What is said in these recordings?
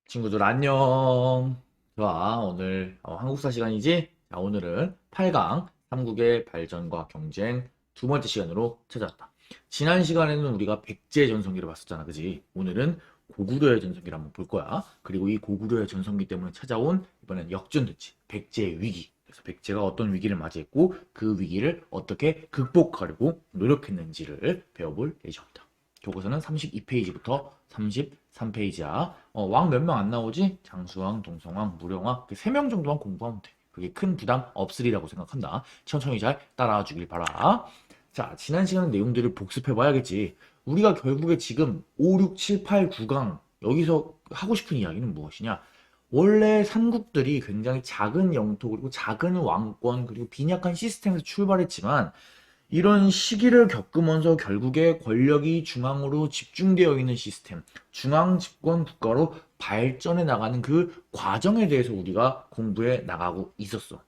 친구들 안녕. 좋아. 오늘 한국사 시간이지? 자, 오늘은 8강 삼국의 발전과 경쟁 두 번째 시간으로 찾아왔다. 지난 시간에는 우리가 백제의 전성기를 봤었잖아. 그지? 오늘은 고구려의 전성기를 한번 볼 거야. 그리고 이 고구려의 전성기 때문에 찾아온 이번엔 역전됐지. 백제의 위기. 그래서 백제가 어떤 위기를 맞이했고 그 위기를 어떻게 극복하려고 노력했는지를 배워볼 예정이다. 교과서는 32페이지부터 33페이지야. 왕 몇 명 안 나오지? 장수왕, 동성왕, 무령왕, 3명 정도만 공부하면 돼. 그게 큰 부담 없으리라고 생각한다. 천천히 잘 따라와 주길 바라. 자, 지난 시간 내용들을 복습해 봐야겠지. 우리가 결국에 지금 5, 6, 7, 8, 9강 여기서 하고 싶은 이야기는 무엇이냐? 원래 삼국들이 굉장히 작은 영토 그리고 작은 왕권 그리고 빈약한 시스템에서 출발했지만 이런 시기를 겪으면서 결국에 권력이 중앙으로 집중되어 있는 시스템, 중앙 집권 국가로 발전해 나가는 그 과정에 대해서 우리가 공부해 나가고 있었어.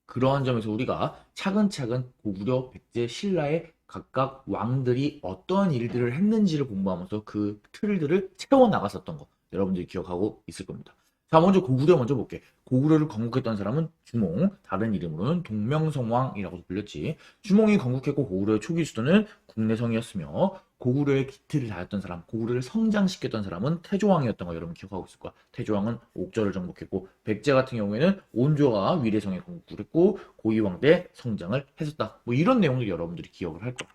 그러한 점에서 우리가 차근차근 고구려, 백제, 신라의 각각 왕들이 어떠한 일들을 했는지를 공부하면서 그 틀들을 채워 나갔었던 거 여러분들이 기억하고 있을 겁니다. 자, 먼저 고구려 먼저 볼게. 고구려를 건국했던 사람은 주몽, 다른 이름으로는 동명성왕이라고 불렸지. 주몽이 건국했고 고구려의 초기 수도는 국내성이었으며 고구려의 기틀을 다했던 사람, 고구려를 성장시켰던 사람은 태조왕이었던 거 여러분 기억하고 있을 거야. 태조왕은 옥저를 정복했고 백제 같은 경우에는 온조가 위례성에 건국을 했고 고이왕 때 성장을 했었다. 뭐 이런 내용들 여러분들이 기억을 할 거야.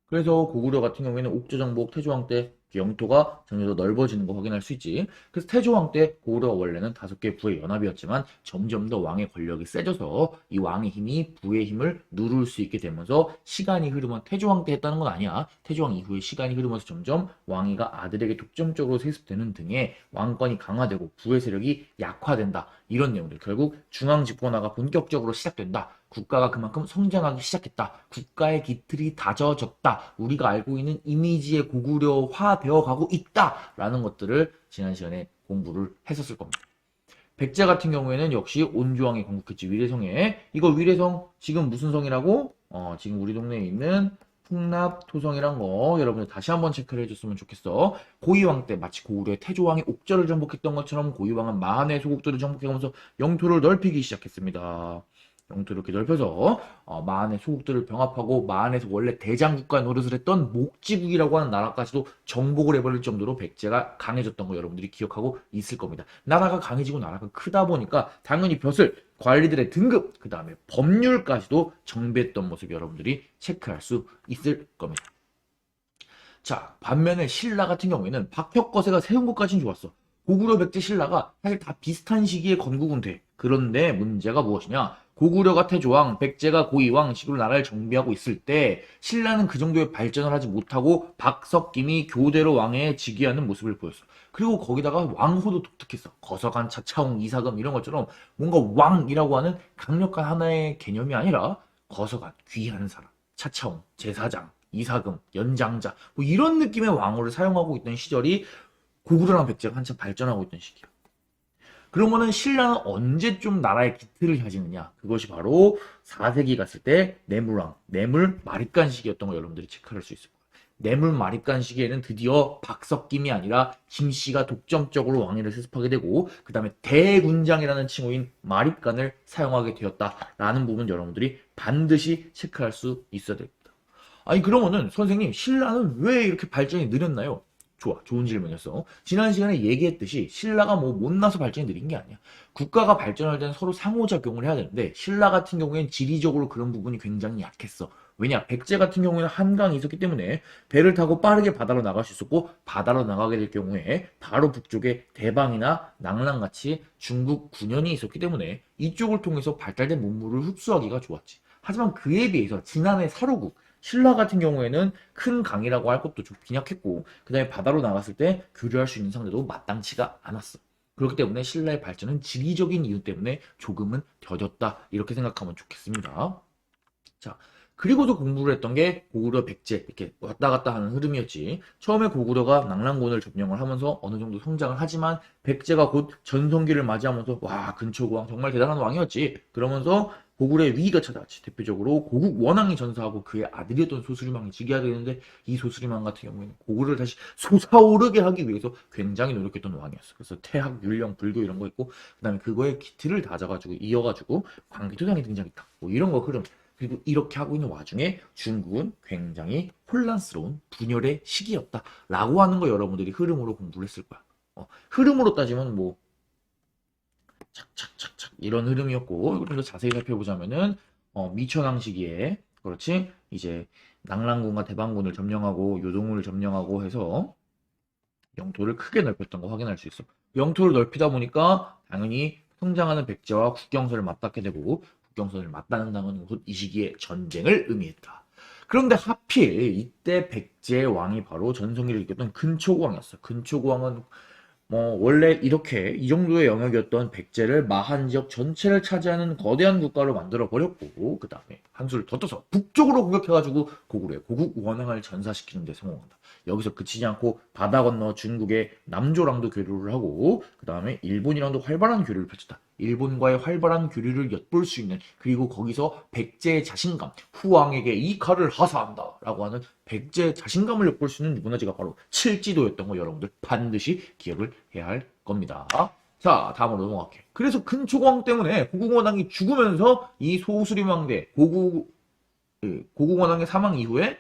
그래서 고구려 같은 경우에는 옥저정복 태조왕 때 영토가 점점 더 넓어지는 거 확인할 수 있지. 그래서 태조왕 때 고구려가 원래는 5개 부의 연합이었지만 점점 더 왕의 권력이 세져서 이 왕의 힘이 부의 힘을 누를 수 있게 되면서 시간이 흐르면 태조왕 때 했다는 건 아니야. 태조왕 이후에 시간이 흐르면서 점점 왕위가 아들에게 독점적으로 세습되는 등의 왕권이 강화되고 부의 세력이 약화된다. 이런 내용들. 결국 중앙 집권화가 본격적으로 시작된다. 국가가 그만큼 성장하기 시작했다. 국가의 기틀이 다져졌다. 우리가 알고 있는 이미지의 고구려화 되어 가고 있다. 라는 것들을 지난 시간에 공부를 했었을 겁니다. 백제 같은 경우에는 역시 온주왕이 건국했지. 위례성에. 이거 위례성 지금 무슨 성이라고? 지금 우리 동네에 있는 풍납토성이란 거 여러분들 다시 한번 체크를 해줬으면 좋겠어. 고이왕 때 마치 고구려의 태조왕이 옥저를 정복했던 것처럼 고이왕은 마한의 소국들을 정복해가면서 영토를 넓히기 시작했습니다. 영토를 이렇게 넓혀서 마한의 소국들을 병합하고 마한에서 원래 대장국가 노릇을 했던 목지국이라고 하는 나라까지도 정복을 해버릴 정도로 백제가 강해졌던 거 여러분들이 기억하고 있을 겁니다. 나라가 강해지고 나라가 크다 보니까 당연히 벼슬, 관리들의 등급, 그 다음에 법률까지도 정비했던 모습 여러분들이 체크할 수 있을 겁니다. 자, 반면에 신라 같은 경우에는 박혁거세가 세운 것까지는 좋았어. 고구려, 백제, 신라가 사실 다 비슷한 시기에 건국은 돼. 그런데 문제가 무엇이냐? 고구려가 태조왕, 백제가 고이왕 식으로 나라를 정비하고 있을 때 신라는 그 정도의 발전을 하지 못하고 박석김이 교대로 왕에 즉위하는 모습을 보였어. 그리고 거기다가 왕호도 독특했어. 거서관, 차차홍, 이사금 이런 것처럼 뭔가 왕이라고 하는 강력한 하나의 개념이 아니라 거서관, 귀한 사람, 차차홍, 제사장, 이사금, 연장자 뭐 이런 느낌의 왕호를 사용하고 있던 시절이 고구려랑 백제가 한참 발전하고 있던 시기야. 그러면은 신라는 언제 좀 나라의 기틀을 가지느냐? 그것이 바로 4세기 갔을 때 뇌물왕, 뇌물 마립간 시기였던 거 여러분들이 체크할 수 있을 거예요. 뇌물 마립간 시기에는 드디어 박석김이 아니라 김씨가 독점적으로 왕위를 세습하게 되고 그 다음에 대군장이라는 칭호인 마립간을 사용하게 되었다라는 부분 여러분들이 반드시 체크할 수 있어야 됩니다. 아니 그러면은 선생님 신라는 왜 이렇게 발전이 느렸나요? 좋아, 좋은 질문이었어. 지난 시간에 얘기했듯이 신라가 뭐 못나서 발전이 느린 게 아니야. 국가가 발전할 때는 서로 상호작용을 해야 되는데 신라 같은 경우에는 지리적으로 그런 부분이 굉장히 약했어. 왜냐? 백제 같은 경우에는 한강이 있었기 때문에 배를 타고 빠르게 바다로 나갈 수 있었고 바다로 나가게 될 경우에 바로 북쪽에 대방이나 낙랑같이 중국 군현이 있었기 때문에 이쪽을 통해서 발달된 문물을 흡수하기가 좋았지. 하지만 그에 비해서 지난해 사로국 신라 같은 경우에는 큰 강이라고 할 것도 좀 빈약했고 그 다음에 바다로 나갔을 때 교류할 수 있는 상대도 마땅치가 않았어. 그렇기 때문에 신라의 발전은 지리적인 이유 때문에 조금은 더뎠다 이렇게 생각하면 좋겠습니다. 자, 그리고도 공부를 했던 게 고구려, 백제 이렇게 왔다 갔다 하는 흐름이었지. 처음에 고구려가 낙랑군을 점령을 하면서 어느 정도 성장을 하지만 백제가 곧 전성기를 맞이하면서 와 근초고왕 정말 대단한 왕이었지. 그러면서 고구려의 위기가 찾아왔지. 대표적으로 고국 원왕이 전사하고 그의 아들이었던 소수리망이 즉위하게 되는데 이 소수리망 같은 경우에는 고구려를 다시 솟아오르게 하기 위해서 굉장히 노력했던 왕이었어. 그래서 태학, 율령, 불교 이런 거 있고 그다음에 그거에 기틀을 다져가지고 이어가지고 광개토당이 등장했다. 뭐 이런 거 흐름. 그리고 이렇게 하고 있는 와중에 중국은 굉장히 혼란스러운 분열의 시기였다라고 하는 거 여러분들이 흐름으로 공부를 했을 거야. 흐름으로 따지면 뭐 착착착착 이런 흐름이었고 좀 더 자세히 살펴보자면은 미천왕 시기에 그렇지 이제 낙랑군과 대방군을 점령하고 요동을 점령하고 해서 영토를 크게 넓혔던 거 확인할 수 있어. 영토를 넓히다 보니까 당연히 성장하는 백제와 국경선을 맞닿게 되고 국경선을 맞닿는다는 것은 이 시기에 전쟁을 의미했다. 그런데 하필 이때 백제의 왕이 바로 전성기를 이겼던 근초고왕이었어. 근초고왕은 원래 이렇게 이 정도의 영역이었던 백제를 마한 지역 전체를 차지하는 거대한 국가로 만들어 버렸고 그 다음에 한수를 더 떠서 북쪽으로 공격해가지고 고구려의 고국 원흥을 전사시키는 데 성공한다. 여기서 그치지 않고 바다 건너 중국의 남조랑도 교류를 하고 그 다음에 일본이랑도 활발한 교류를 펼쳤다. 일본과의 활발한 교류를 엿볼 수 있는 그리고 거기서 백제의 자신감, 후왕에게 이 칼을 하사한다 라고 하는 백제의 자신감을 엿볼 수 있는 문화재가 바로 칠지도였던 거 여러분들 반드시 기억을 해야 할 겁니다. 자, 다음으로 넘어갈게. 그래서 근초광 때문에 고국원왕이 죽으면서 이 소수림왕대 고국원왕의 사망 이후에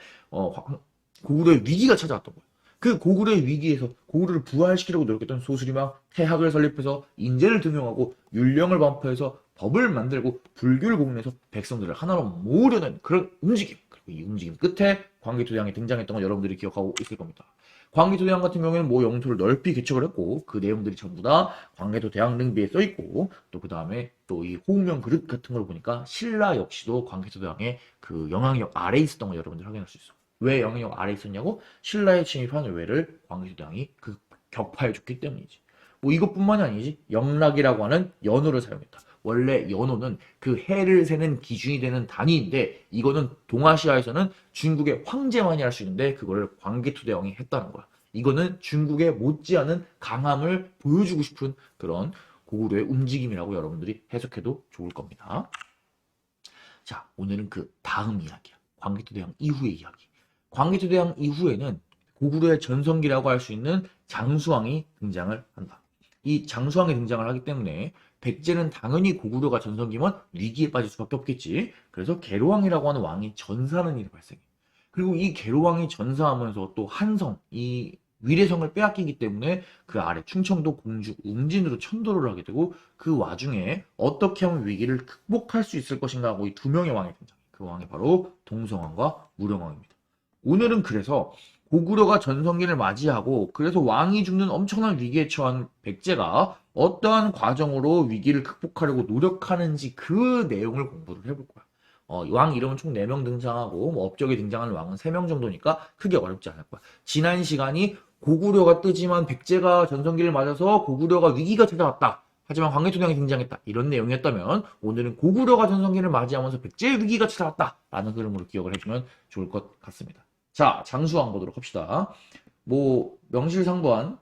고구려의 위기가 찾아왔던 거예요. 그 고구려의 위기에서 고구려를 부활시키려고 노력했던 소수림왕 태학을 설립해서 인재를 등용하고 율령을 반포해서 법을 만들고 불교를 공론해서 백성들을 하나로 모으려는 그런 움직임. 그리고 이 움직임 끝에 광개토대왕이 등장했던 건 여러분들이 기억하고 있을 겁니다. 광개토대왕 같은 경우에는 뭐 영토를 넓히 개척을 했고 그 내용들이 전부 다 광개토대왕 능비에 써 있고 또 그 다음에 또 이 호우명 그릇 같은 걸 보니까 신라 역시도 광개토대왕의 그 영향력 아래에 있었던 걸 여러분들 확인할 수 있어. 왜 영향력 아래에 있었냐고? 신라에 침입한 외를 광개토대왕이 그 격파해줬기 때문이지. 뭐 이것뿐만이 아니지. 영락이라고 하는 연호를 사용했다. 원래 연호는 그 해를 세는 기준이 되는 단위인데 이거는 동아시아에서는 중국의 황제만이 할 수 있는데 그거를 광개토대왕이 했다는 거야. 이거는 중국의 못지않은 강함을 보여주고 싶은 그런 고구려의 움직임이라고 여러분들이 해석해도 좋을 겁니다. 자, 오늘은 그 다음 이야기야. 광개토대왕 이후의 이야기. 광개토대왕 이후에는 고구려의 전성기라고 할 수 있는 장수왕이 등장을 한다. 이 장수왕이 등장을 하기 때문에 백제는 당연히 고구려가 전성기면 위기에 빠질 수밖에 없겠지. 그래서 계로왕이라고 하는 왕이 전사하는 일이 발생해. 그리고 이 계로왕이 전사하면서 또 한성, 이 위례성을 빼앗기기 때문에 그 아래 충청도 공주 웅진으로 천도를 하게 되고 그 와중에 어떻게 하면 위기를 극복할 수 있을 것인가 하고 이 두 명의 왕이 등장해. 그 왕이 바로 동성왕과 무령왕입니다. 오늘은 그래서 고구려가 전성기를 맞이하고 그래서 왕이 죽는 엄청난 위기에 처한 백제가 어떠한 과정으로 위기를 극복하려고 노력하는지 그 내용을 공부를 해볼 거야. 왕 이름은 총 4명 등장하고 뭐 업적에 등장하는 왕은 3명 정도니까 크게 어렵지 않을 거야. 지난 시간이 고구려가 뜨지만 백제가 전성기를 맞아서 고구려가 위기가 찾아왔다. 하지만 광개토대왕이 등장했다. 이런 내용이었다면 오늘은 고구려가 전성기를 맞이하면서 백제의 위기가 찾아왔다. 라는 흐름으로 기억을 해주면 좋을 것 같습니다. 자, 장수왕 보도록 합시다. 뭐 명실상부한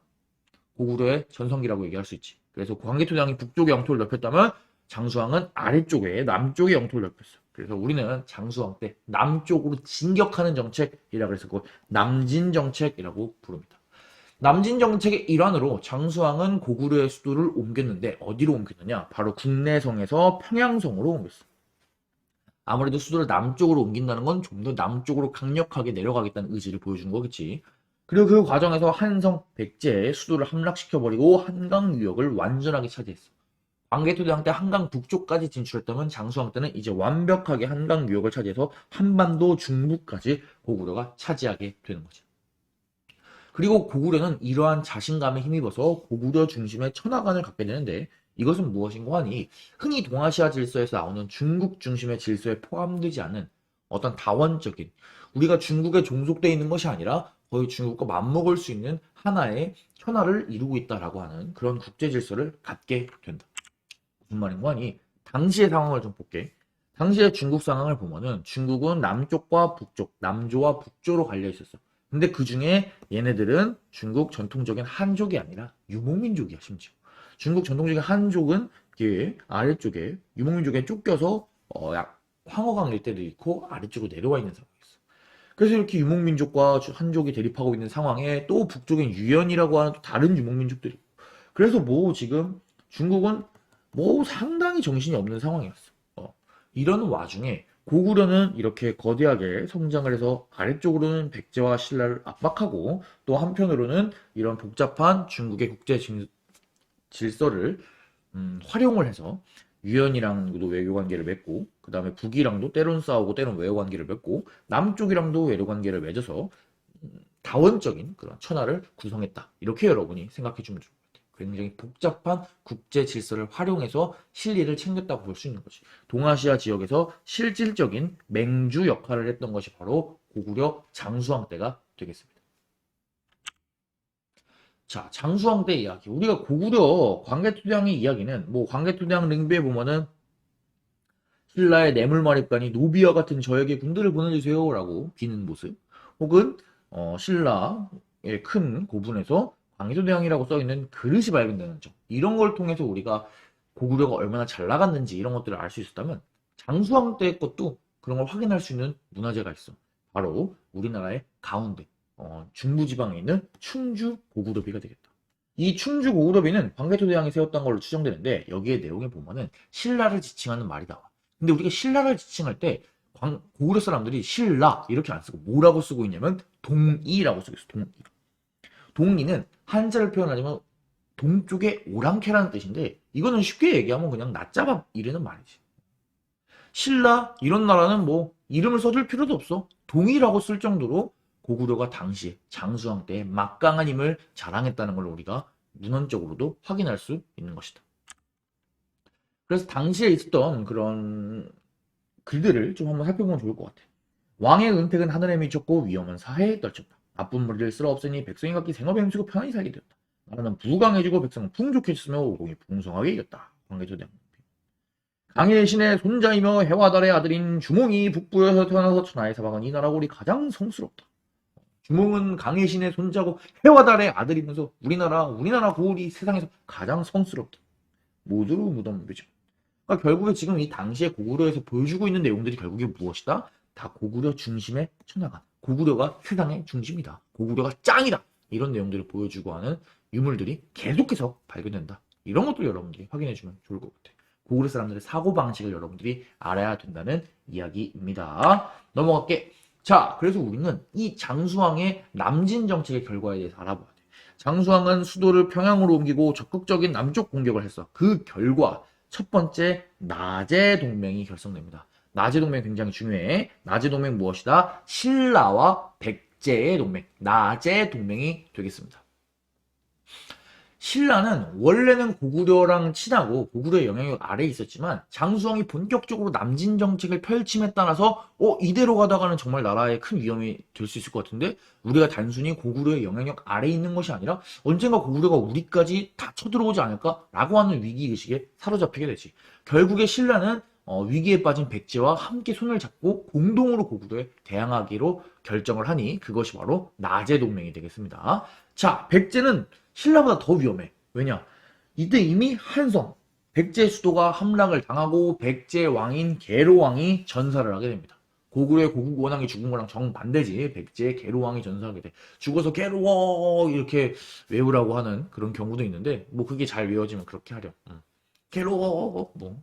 고구려의 전성기라고 얘기할 수 있지. 그래서 광개토대왕이 북쪽의 영토를 넓혔다면 장수왕은 아래쪽에 남쪽의 영토를 넓혔어. 그래서 우리는 장수왕 때 남쪽으로 진격하는 정책이라고 해서 그걸 남진정책이라고 부릅니다. 남진정책의 일환으로 장수왕은 고구려의 수도를 옮겼는데 어디로 옮겼느냐? 바로 국내성에서 평양성으로 옮겼어. 아무래도 수도를 남쪽으로 옮긴다는 건 좀 더 남쪽으로 강력하게 내려가겠다는 의지를 보여준 거겠지. 그리고 그 과정에서 한성, 백제의 수도를 함락시켜버리고 한강 유역을 완전하게 차지했어. 광개토대왕 때 한강 북쪽까지 진출했다면 장수왕 때는 이제 완벽하게 한강 유역을 차지해서 한반도 중부까지 고구려가 차지하게 되는 거지. 그리고 고구려는 이러한 자신감에 힘입어서 고구려 중심의 천하관을 갖게 되는데 이것은 무엇인고 하니 흔히 동아시아 질서에서 나오는 중국 중심의 질서에 포함되지 않은 어떤 다원적인 우리가 중국에 종속되어 있는 것이 아니라 거의 중국과 맞먹을 수 있는 하나의 천하를 이루고 있다라고 하는 그런 국제 질서를 갖게 된다. 무슨 말인고 하니 당시의 상황을 좀 볼게. 당시의 중국 상황을 보면은 중국은 남쪽과 북쪽, 남조와 북조로 갈려 있었어. 근데 그 중에 얘네들은 중국 전통적인 한족이 아니라 유목민족이야, 심지어. 중국 전통적인 한족은 이게 아래쪽에 유목민족에 쫓겨서 황허강 일대도 있고 아래쪽으로 내려와 있는 상황이었어. 그래서 이렇게 유목민족과 한족이 대립하고 있는 상황에 또 북쪽엔 유연이라고 하는 또 다른 유목민족들이 있고. 그래서 뭐 지금 중국은 뭐 상당히 정신이 없는 상황이었어. 이런 와중에 고구려는 이렇게 거대하게 성장을 해서 아래쪽으로는 백제와 신라를 압박하고 또 한편으로는 이런 복잡한 중국의 국제 질서를 활용을 해서 유연이랑도 외교 관계를 맺고 그 다음에 북이랑도 때론 싸우고 때론 외교 관계를 맺고 남쪽이랑도 외교 관계를 맺어서 다원적인 그런 천하를 구성했다. 이렇게 여러분이 생각해 주면 좋을 것 같아요. 굉장히 복잡한 국제 질서를 활용해서 실리를 챙겼다고 볼 수 있는 거지. 동아시아 지역에서 실질적인 맹주 역할을 했던 것이 바로 고구려 장수왕 때가 되겠습니다. 자, 장수왕 때 이야기. 우리가 고구려 광개토대왕의 이야기는 뭐 광개토대왕 링비에 보면은 신라의 뇌물마립간이 노비와 같은 저에게 군대를 보내주세요라고 비는 모습, 혹은 신라의 큰 고분에서 광개토대왕이라고 써있는 그릇이 발견되는 점, 이런 걸 통해서 우리가 고구려가 얼마나 잘 나갔는지 이런 것들을 알 수 있었다면 장수왕 때 것도 그런 걸 확인할 수 있는 문화재가 있어. 바로 우리나라의 가운데 중부지방에 있는 충주 고구려비가 되겠다. 이 충주 고구려비는 광개토대왕이 세웠던 걸로 추정되는데 여기에 내용에 보면은 신라를 지칭하는 말이 나와. 근데 우리가 신라를 지칭할 때 고구려 사람들이 신라 이렇게 안 쓰고 뭐라고 쓰고 있냐면 동이라고 쓰고 있어. 동이. 동이는 한자를 표현하자면 동쪽의 오랑캐라는 뜻인데 이거는 쉽게 얘기하면 그냥 낮잡아 이르는 말이지. 신라 이런 나라는 뭐 이름을 써줄 필요도 없어. 동이라고 쓸 정도로 고구려가 당시 장수왕 때 막강한 힘을 자랑했다는 걸 우리가 문헌적으로도 확인할 수 있는 것이다. 그래서 당시에 있었던 그런 글들을 좀 한번 살펴보면 좋을 것 같아. 왕의 은택은 하늘에 미쳤고 위험은 사해에 떨쳤다. 나쁜 무리를 쓸어 없으니 백성이 각기 생업에 힘쓰고 편안히 살게 되었다. 나라는 부강해지고 백성은 풍족해졌으며 오공이 풍성하게 이겼다. 광개토대왕. 강의 신의 손자이며 해와 달의 아들인 주몽이 북부에서 태어나서 천하의 사방은 이 나라 골이 가장 성스럽다. 주몽은 강의 신의 손자고 해와 달의 아들이면서 우리나라 고을이 세상에서 가장 성스럽다. 모두로 무덤비죠. 그러니까 결국에 지금 이 당시에 고구려에서 보여주고 있는 내용들이 결국에 무엇이다? 다 고구려 중심의 천하가. 고구려가 세상의 중심이다. 고구려가 짱이다. 이런 내용들을 보여주고 하는 유물들이 계속해서 발견된다. 이런 것도 여러분들이 확인해주면 좋을 것 같아요. 고구려 사람들의 사고방식을 여러분들이 알아야 된다는 이야기입니다. 넘어갈게. 자, 그래서 우리는 이 장수왕의 남진 정책의 결과에 대해서 알아봐야 돼. 장수왕은 수도를 평양으로 옮기고 적극적인 남쪽 공격을 했어. 그 결과 첫 번째 나제 동맹이 결성됩니다. 나제 동맹 굉장히 중요해. 나제 동맹 무엇이다? 신라와 백제의 동맹, 나제 동맹이 되겠습니다. 신라는 원래는 고구려랑 친하고 고구려의 영향력 아래에 있었지만 장수왕이 본격적으로 남진 정책을 펼침에 따라서 이대로 가다가는 정말 나라에 큰 위험이 될 수 있을 것 같은데 우리가 단순히 고구려의 영향력 아래에 있는 것이 아니라 언젠가 고구려가 우리까지 다 쳐들어오지 않을까라고 하는 위기의식에 사로잡히게 되지. 결국에 신라는 위기에 빠진 백제와 함께 손을 잡고 공동으로 고구려에 대항하기로 결정을 하니 그것이 바로 나제 동맹이 되겠습니다. 자, 백제는 신라보다 더 위험해. 왜냐? 이때 이미 한성, 백제 수도가 함락을 당하고 백제 왕인 계로왕이 전사를 하게 됩니다. 고구려의 고국원왕이 죽은 거랑 정반대지. 백제의 계로왕이 전사하게 돼. 죽어서 계로워 이렇게 외우라고 하는 그런 경우도 있는데 뭐 그게 잘 외워지면 그렇게 하렴. 계로워 뭐.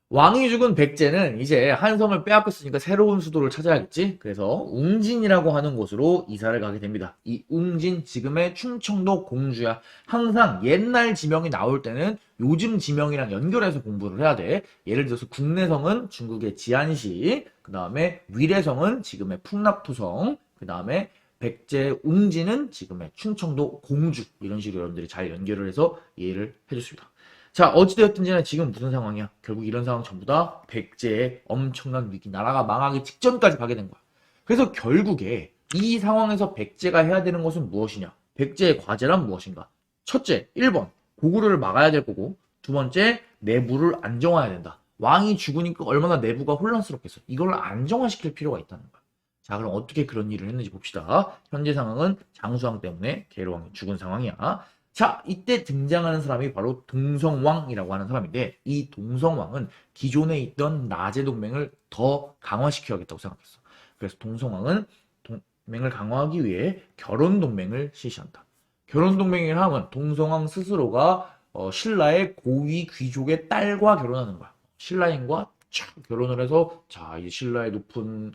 왕이 죽은 백제는 이제 한성을 빼앗겼으니까 새로운 수도를 찾아야겠지. 그래서 웅진이라고 하는 곳으로 이사를 가게 됩니다. 이 웅진 지금의 충청도 공주야. 항상 옛날 지명이 나올 때는 요즘 지명이랑 연결해서 공부를 해야 돼. 예를 들어서 국내성은 중국의 지안시, 그 다음에 위례성은 지금의 풍납토성, 그 다음에 백제 웅진은 지금의 충청도 공주. 이런 식으로 여러분들이 잘 연결을 해서 이해를 해줬습니다. 자, 어찌되었든지 지금 무슨 상황이야? 결국 이런 상황 전부 다 백제의 엄청난 위기, 나라가 망하기 직전까지 가게 된 거야. 그래서 결국에 이 상황에서 백제가 해야 되는 것은 무엇이냐? 백제의 과제란 무엇인가? 첫째, 1번, 고구려를 막아야 될 거고, 두 번째, 내부를 안정화해야 된다. 왕이 죽으니까 얼마나 내부가 혼란스럽겠어. 이걸 안정화시킬 필요가 있다는 거야. 자, 그럼 어떻게 그런 일을 했는지 봅시다. 현재 상황은 장수왕 때문에 계로왕이 죽은 상황이야. 자, 이때 등장하는 사람이 바로 동성왕이라고 하는 사람인데 이 동성왕은 기존에 있던 나제 동맹을 더 강화시켜야겠다고 생각했어. 그래서 동성왕은 동맹을 강화하기 위해 결혼 동맹을 실시한다. 결혼 동맹이라 하면 동성왕 스스로가 신라의 고위 귀족의 딸과 결혼하는 거야. 신라인과 촥 결혼을 해서 자, 이 신라의 높은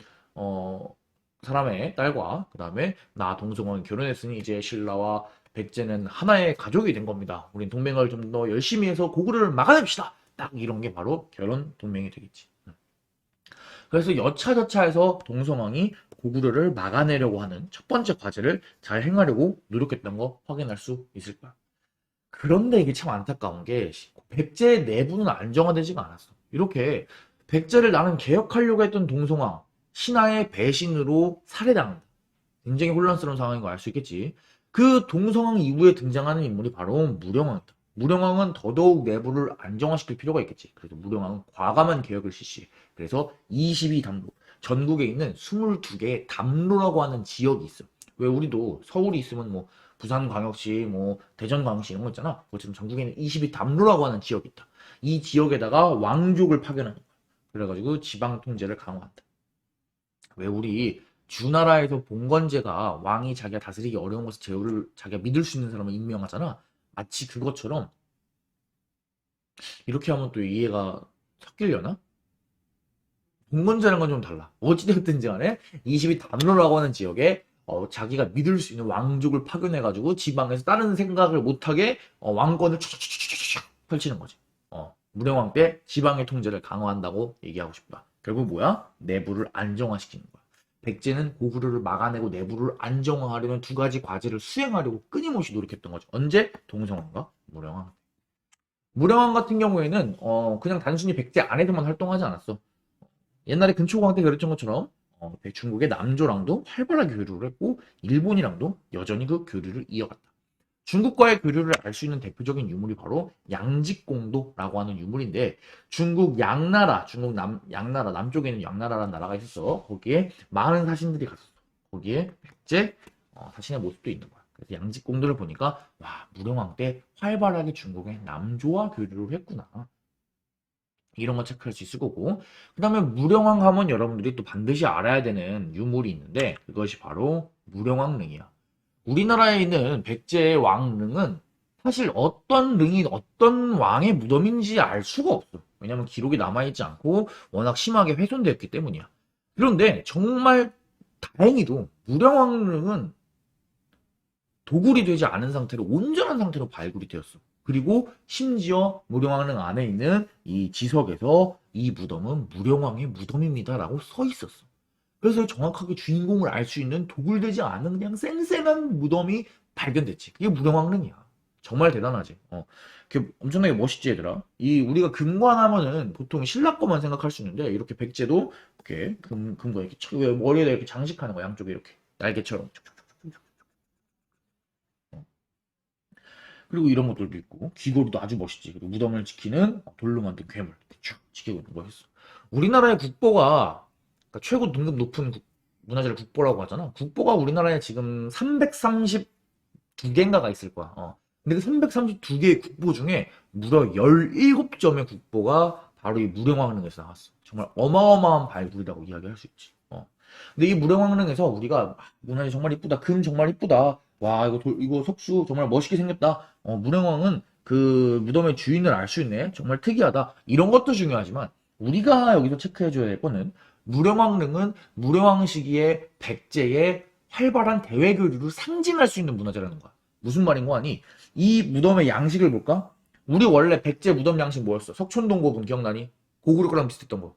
사람의 딸과 그 다음에 나 동성왕이 결혼했으니 이제 신라와 백제는 하나의 가족이 된 겁니다. 우린 동맹을 좀 더 열심히 해서 고구려를 막아냅시다. 딱 이런 게 바로 결혼 동맹이 되겠지. 그래서 여차저차해서 동성왕이 고구려를 막아내려고 하는 첫 번째 과제를 잘 행하려고 노력했던 거 확인할 수 있을 거야. 그런데 이게 참 안타까운 게 백제 내부는 안정화되지가 않았어. 이렇게 백제를 나는 개혁하려고 했던 동성왕 신하의 배신으로 살해당한다. 굉장히 혼란스러운 상황인 거 알 수 있겠지. 그 동성왕 이후에 등장하는 인물이 바로 무령왕이다. 무령왕은 더더욱 내부를 안정화시킬 필요가 있겠지. 그래서 무령왕은 과감한 개혁을 실시해. 그래서 22담로, 전국에 있는 22개의 담로라고 하는 지역이 있어. 왜 우리도 서울이 있으면 뭐 부산광역시, 뭐 대전광역시 이런 거 있잖아. 그것처럼 전국에 있는 22담로라고 하는 지역이 있다. 이 지역에다가 왕족을 파견하는 거야. 그래가지고 지방 통제를 강화한다. 왜 우리 주나라에서 봉건제가 왕이 자기가 다스리기 어려운 것을 제후를 자기가 믿을 수 있는 사람을 임명하잖아. 마치 그것처럼 이렇게 하면 또 이해가 섞이려나? 봉건제라는 건 좀 달라. 어찌됐든지 간에 22 담로라고 하는 지역에 자기가 믿을 수 있는 왕족을 파견해가지고 지방에서 다른 생각을 못하게 왕권을 촥촥촥촥 펼치는 거지. 무령왕 때 지방의 통제를 강화한다고 얘기하고 싶다. 결국 뭐야? 내부를 안정화시키는 거야. 백제는 고구려를 막아내고 내부를 안정화하려는 두 가지 과제를 수행하려고 끊임없이 노력했던 거죠. 언제? 동성왕과 무령왕. 무령왕 같은 경우에는 그냥 단순히 백제 안에서만 활동하지 않았어. 옛날에 근초고왕 때 그랬던 것처럼 중국의 남조랑도 활발하게 교류를 했고 일본이랑도 여전히 그 교류를 이어갔다. 중국과의 교류를 알 수 있는 대표적인 유물이 바로 양직공도라고 하는 유물인데 중국 양나라, 양나라 남쪽에 있는 양나라라는 나라가 있었어. 거기에 많은 사신들이 갔었어. 거기에 백제 사신의 모습도 있는 거야. 그래서 양직공도를 보니까 와 무령왕 때 활발하게 중국의 남조와 교류를 했구나. 이런 거 체크할 수 있을 거고 그 다음에 무령왕 하면 여러분들이 또 반드시 알아야 되는 유물이 있는데 그것이 바로 무령왕릉이야. 우리나라에 있는 백제의 왕릉은 사실 어떤 릉이 어떤 왕의 무덤인지 알 수가 없어. 왜냐면 기록이 남아있지 않고 워낙 심하게 훼손되었기 때문이야. 그런데 정말 다행히도 무령왕릉은 도굴이 되지 않은 상태로 온전한 상태로 발굴이 되었어. 그리고 심지어 무령왕릉 안에 있는 이 지석에서 이 무덤은 무령왕의 무덤입니다라고 써 있었어. 그래서 정확하게 주인공을 알 수 있는 도굴되지 않은 그냥 쌩쌩한 무덤이 발견됐지. 그게 무령왕릉이야. 정말 대단하지. 그게 엄청나게 멋있지 얘들아. 이 우리가 금관하면은 보통 신라 거만 생각할 수 있는데 이렇게 백제도 이렇게 금거 이렇게 머리에다 이렇게 장식하는 거 양쪽에 이렇게 날개처럼. 그리고 이런 것들도 있고 귀걸이도 아주 멋있지. 그리고 무덤을 지키는 돌로 만든 괴물 쭉 지키고 있는 거였어. 우리나라의 국보가 그러니까 최고 등급 높은 문화재를 국보라고 하잖아. 국보가 우리나라에 지금 332개인가가 있을 거야. 근데 그 332개의 국보 중에 무려 17점의 국보가 바로 이 무령왕릉에서 나왔어. 정말 어마어마한 발굴이라고 이야기할 수 있지. 근데 이 무령왕릉에서 우리가 문화재 정말 이쁘다. 금 정말 이쁘다. 와 이거 석수 정말 멋있게 생겼다. 무령왕은 그 무덤의 주인을 알 수 있네. 정말 특이하다. 이런 것도 중요하지만 우리가 여기서 체크해줘야 될 거는 무령왕릉은 무령왕 시기에 백제의 활발한 대외 교류를 상징할 수 있는 문화재라는 거야. 무슨 말인 거 아니? 이 무덤의 양식을 볼까? 우리 원래 백제 무덤 양식 뭐였어? 석촌동고분 기억나니? 고구려 거랑 비슷했던 거.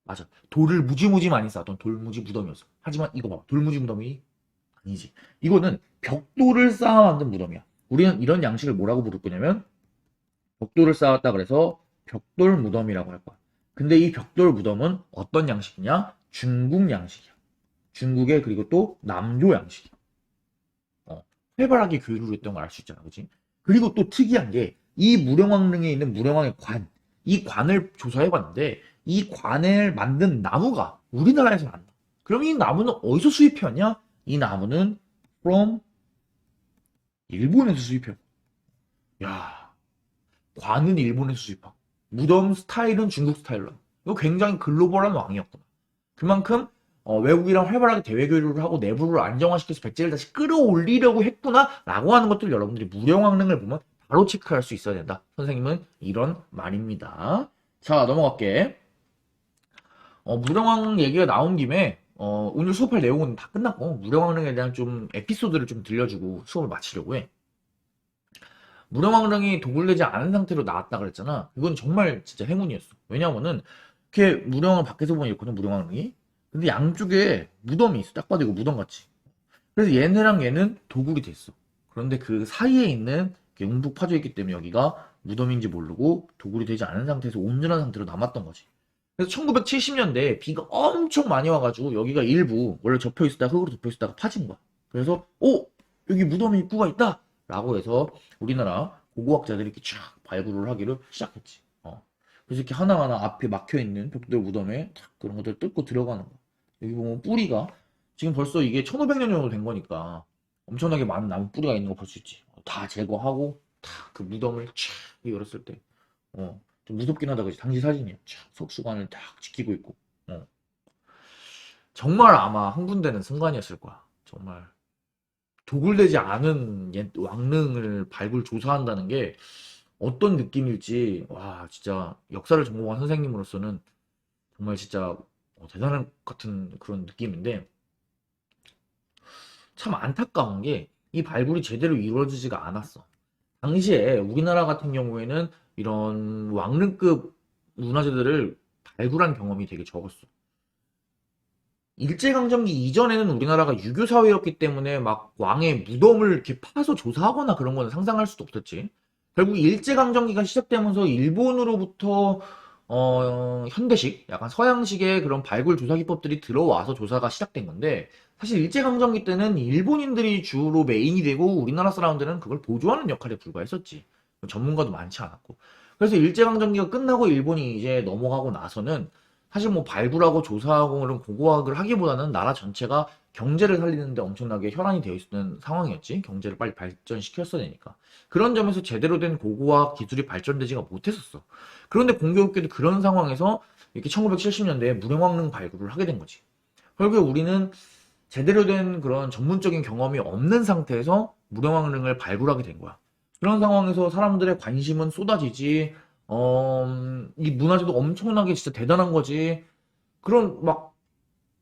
맞아. 돌을 무지무지 많이 쌓았던 돌무지 무덤이었어. 하지만 이거 봐봐. 돌무지 무덤이 아니지. 이거는 벽돌을 쌓아 만든 무덤이야. 우리는 이런 양식을 뭐라고 부를 거냐면 벽돌을 쌓았다 그래서 벽돌 무덤이라고 할 거야. 근데 이 벽돌 무덤은 어떤 양식이냐? 중국 양식이야. 중국의 그리고 또 남조 양식이야. 활발하게 교류를 했던 걸 알 수 있잖아. 그치? 그리고 또 특이한 게 이 무령왕릉에 있는 무령왕의 관. 이 관을 조사해봤는데 이 관을 만든 나무가 우리나라에서 난다. 그럼 이 나무는 어디서 수입해왔냐? 이 나무는 from 일본에서 수입해. 야, 관은 일본에서 수입하고 무덤 스타일은 중국 스타일로. 이거 굉장히 글로벌한 왕이었구나. 그만큼 외국이랑 활발하게 대외 교류를 하고 내부를 안정화시켜서 백제를 다시 끌어올리려고 했구나라고 하는 것들 여러분들이 무령왕릉을 보면 바로 체크할 수 있어야 된다. 선생님은 이런 말입니다. 자, 넘어갈게. 무령왕릉 얘기가 나온 김에 오늘 수업할 내용은 다 끝났고 무령왕릉에 대한 좀 에피소드를 좀 들려주고 수업을 마치려고 해. 무령왕릉이 도굴되지 않은 상태로 나왔다 그랬잖아. 이건 정말 진짜 행운이었어. 왜냐면은 이렇게 무령왕을 밖에서 보면 이렇거든, 무령왕릉이. 근데 양쪽에 무덤이 있어. 딱 봐도 이거 무덤 같이. 그래서 얘네랑 얘는 도굴이 됐어. 그런데 그 사이에 있는 움푹 파져 있기 때문에 여기가 무덤인지 모르고 도굴이 되지 않은 상태에서 온전한 상태로 남았던 거지. 그래서 1970년대에 비가 엄청 많이 와가지고 여기가 일부 원래 접혀 있었다가 흙으로 덮여 있었다가 파진 거야. 그래서 여기 무덤 입구가 있다 라고 해서 우리나라 고고학자들이 이렇게 쫙 발굴을 하기를 시작했지. 그래서 이렇게 하나하나 앞에 막혀있는 벽돌 무덤에 탁 그런 것들 뚫고 들어가는 거야. 여기 보면 뿌리가 지금 벌써 이게 1500년 정도 된 거니까 엄청나게 많은 나무 뿌리가 있는 거 볼 수 있지. 다 제거하고 탁 그 무덤을 촥 열었을 때 좀 무섭긴 하다. 그지? 당시 사진이야. 촥 석수관을 딱 지키고 있고 정말 아마 흥분되는 순간이었을 거야. 정말 도굴되지 않은 옛 왕릉을 발굴 조사한다는 게 어떤 느낌일지, 와, 진짜 역사를 전공한 선생님으로서는 정말 진짜 대단한 같은 그런 느낌인데, 참 안타까운 게 이 발굴이 제대로 이루어지지가 않았어. 당시에 우리나라 같은 경우에는 이런 왕릉급 문화재들을 발굴한 경험이 되게 적었어. 일제강점기 이전에는 우리나라가 유교 사회였기 때문에 막 왕의 무덤을 이렇게 파서 조사하거나 그런 거는 상상할 수도 없었지. 결국 일제강점기가 시작되면서 일본으로부터 현대식, 약간 서양식의 그런 발굴 조사 기법들이 들어와서 조사가 시작된 건데, 사실 일제강점기 때는 일본인들이 주로 메인이 되고 우리나라 사람들은 그걸 보조하는 역할에 불과했었지. 전문가도 많지 않았고. 그래서 일제강점기가 끝나고 일본이 이제 넘어가고 나서는 사실 뭐 발굴하고 조사하고 그런 고고학을 하기보다는 나라 전체가 경제를 살리는데 엄청나게 혈안이 되어 있는 상황이었지. 경제를 빨리 발전시켰어야 되니까. 그런 점에서 제대로 된 고고학 기술이 발전되지가 못했었어. 그런데 공교롭게도 그런 상황에서 이렇게 1970년대에 무령왕릉 발굴을 하게 된 거지. 결국에 우리는 제대로 된 그런 전문적인 경험이 없는 상태에서 무령왕릉을 발굴하게 된 거야. 그런 상황에서 사람들의 관심은 쏟아지지, 이 문화재도 엄청나게 진짜 대단한 거지. 그런 막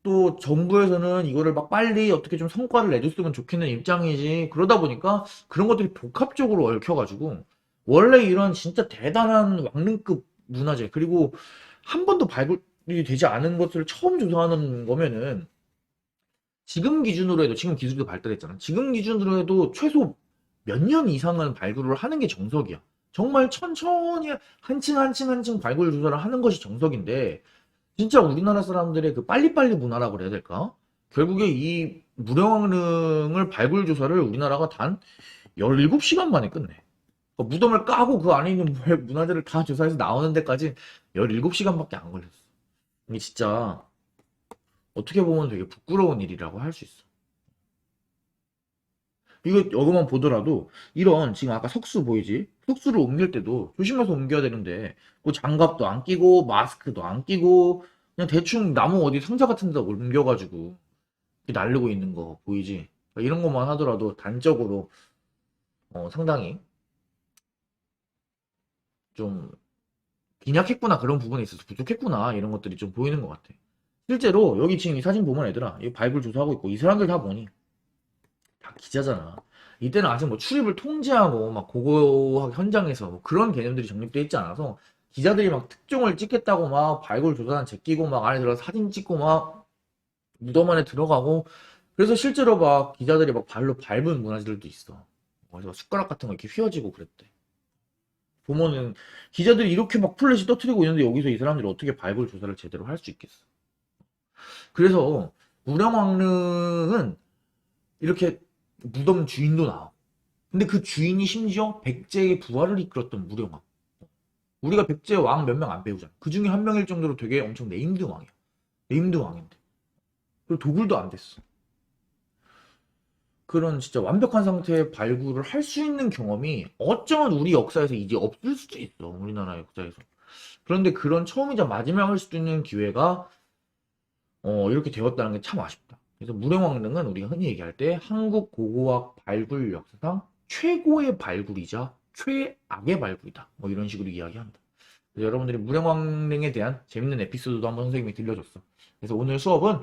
또 정부에서는 이거를 막 빨리 어떻게 좀 성과를 내줬으면 좋겠는 입장이지. 그러다 보니까 그런 것들이 복합적으로 얽혀가지고 원래 이런 진짜 대단한 왕릉급 문화재 그리고 한 번도 발굴이 되지 않은 것을 처음 조사하는 거면은 지금 기준으로 해도 지금 기술도 발달했잖아. 지금 기준으로 해도 최소 몇 년 이상은 발굴을 하는 게 정석이야. 정말 천천히 한 층 한 층 한 층 발굴 조사를 하는 것이 정석인데 진짜 우리나라 사람들의 그 빨리빨리 문화라고 그래야 될까? 결국에 이 무령왕릉을 발굴 조사를 우리나라가 단 17시간 만에 끝내. 그러니까 무덤을 까고 그 안에 있는 문화재를 다 조사해서 나오는 데까지 17시간밖에 안 걸렸어. 이게 진짜 어떻게 보면 되게 부끄러운 일이라고 할 수 있어. 이거 여기만 보더라도 이런 지금 아까 석수 보이지? 석수를 옮길 때도 조심해서 옮겨야 되는데 뭐 장갑도 안 끼고 마스크도 안 끼고 그냥 대충 나무 어디 상자 같은 데다 옮겨가지고 이렇게 나르고 있는 거 보이지? 그러니까 이런 것만 하더라도 단적으로 상당히 좀 빈약했구나 그런 부분에 있어서 부족했구나 이런 것들이 좀 보이는 것 같아. 실제로 여기 지금 이 사진 보면 얘들아 이 발굴 조사하고 있고 이 사람들 다 보니 다 기자잖아. 이때는 아직 뭐 출입을 통제하고 막 고고학 현장에서 뭐 그런 개념들이 정립돼 있지 않아서 기자들이 막 특종을 찍겠다고 막 발굴 조사단 제끼고 막 안에 들어서 사진 찍고 막 무덤 안에 들어가고 그래서 실제로 막 기자들이 막 발로 밟은 문화재들도 있어. 그래서 막 숟가락 같은 거 이렇게 휘어지고 그랬대. 보면은 기자들이 이렇게 막 플래시 떠트리고 있는데 여기서 이 사람들이 어떻게 발굴 조사를 제대로 할 수 있겠어. 그래서 무령왕릉은 이렇게 무덤 주인도 나와. 근데 그 주인이 심지어 백제의 부활을 이끌었던 무령왕. 우리가 백제 왕 몇 명 안 배우잖아. 그 중에 한 명일 정도로 되게 엄청 네임드 왕이야. 네임드 왕인데. 그리고 도굴도 안 됐어. 그런 진짜 완벽한 상태의 발굴을 할 수 있는 경험이 어쩌면 우리 역사에서 이제 없을 수도 있어. 우리나라 역사에서. 그런데 그런 처음이자 마지막일 수도 있는 기회가 이렇게 되었다는 게 참 아쉽다. 그래서 무령왕릉은 우리가 흔히 얘기할 때 한국 고고학 발굴 역사상 최고의 발굴이자 최악의 발굴이다. 뭐 이런 식으로 이야기합니다. 그래서 여러분들이 무령왕릉에 대한 재밌는 에피소드도 한번 선생님이 들려줬어. 그래서 오늘 수업은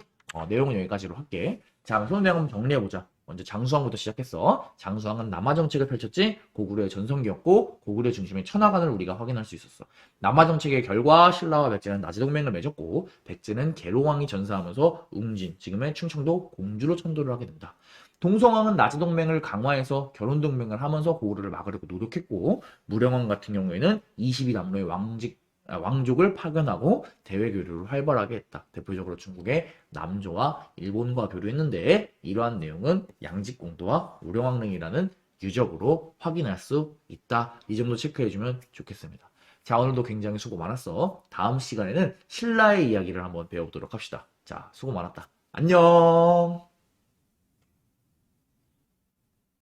내용은 여기까지로 할게. 자, 수업 내용 한번 정리해보자. 먼저 장수왕부터 시작했어. 장수왕은 남하 정책을 펼쳤지, 고구려의 전성기였고 고구려 중심의 천하관을 우리가 확인할 수 있었어. 남하 정책의 결과 신라와 백제는 나지 동맹을 맺었고 백제는 계로왕이 전사하면서 웅진, 지금의 충청도 공주로 천도를 하게 된다. 동성왕은 나지 동맹을 강화해서 결혼 동맹을 하면서 고구려를 막으려고 노력했고 무령왕 같은 경우에는 22 남로의 왕족을 파견하고 대외 교류를 활발하게 했다. 대표적으로 중국의 남조와 일본과 교류했는데 이러한 내용은 양직공도와 무령왕릉이라는 유적으로 확인할 수 있다. 이 정도 체크해주면 좋겠습니다. 자, 오늘도 굉장히 수고 많았어. 다음 시간에는 신라의 이야기를 한번 배워보도록 합시다. 자, 수고 많았다. 안녕.